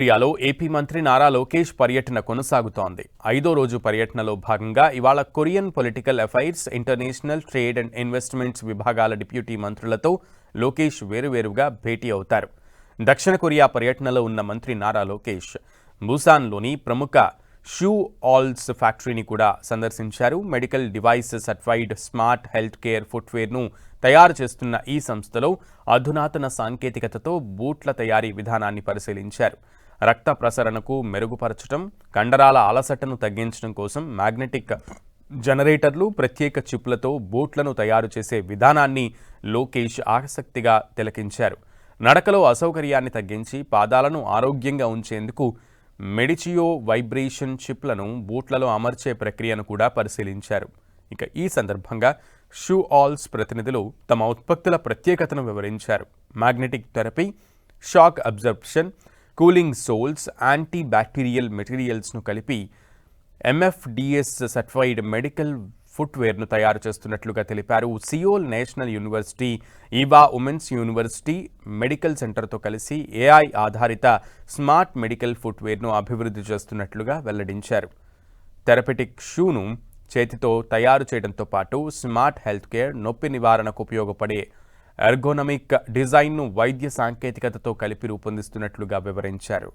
ఇండియాలో ఏపీ మంత్రి నారా లోకేష్ పర్యటన కొనసాగుతోంది. 5వ రోజు పర్యటనలో భాగంగా ఇవాళ Korean political affairs, international trade and investments విభాగాల డిప్యూటీ మంత్రులతో లోకేష్ వేరువేరుగా భేటీ అవుతారు. దక్షిణ కొరియా పర్యటనలో ఉన్న మంత్రి నారా లోకేష్ బుసాన్లోని ప్రముఖ షూ ఆల్స్ ఫ్యాక్టరీని కూడా సందర్శించారు. Medical device certified smart health care ఫుట్వేర్ను తయారు చేస్తున్న ఈ సంస్థలో అధునాతన సాంకేతికతతో బూట్ల తయారీ విధానాన్ని పరిశీలించారు. రక్త ప్రసరణకు మెరుగుపరచడం, కండరాల అలసటను తగ్గించడం కోసం మ్యాగ్నెటిక్ జనరేటర్లు, ప్రత్యేక చిప్లతో బూట్లను తయారు చేసే విధానాన్ని లోకేష్ ఆసక్తిగా తిలకించారు. నడకలో అసౌకర్యాన్ని తగ్గించి పాదాలను ఆరోగ్యంగా ఉంచేందుకు మెడిచియో వైబ్రేషన్ చిప్లను బూట్లలో అమర్చే ప్రక్రియను కూడా పరిశీలించారు. ఇక ఈ సందర్భంగా షూ ఆల్స్ ప్రతినిధులు తమ ఉత్పత్తుల ప్రత్యేకతను వివరించారు. Magnetic therapy, shock absorption, cooling soles, anti bacterial మెటీరియల్స్ను కలిపి ఎంఎఫ్డిఎస్ సర్టిఫైడ్ మెడికల్ ఫుట్వేర్ను తయారు చేస్తున్నట్లుగా తెలిపారు. Seoul National University, Ewha women's University medical సెంటర్తో కలిసి ఏఐ ఆధారిత స్మార్ట్ మెడికల్ ఫుట్వేర్ను అభివృద్ధి చేస్తున్నట్లుగా వెల్లడించారు. థెరపెటిక్ షూను చేతితో తయారు చేయడంతో పాటు స్మార్ట్ హెల్త్ కేర్, నొప్పి నివారణకు ఉపయోగపడే ఎర్గోనమిక్ డిజైన్ను వైద్య సాంకేతికతతో కలిపి రూపొందిస్తున్నట్లుగా వివరించారు.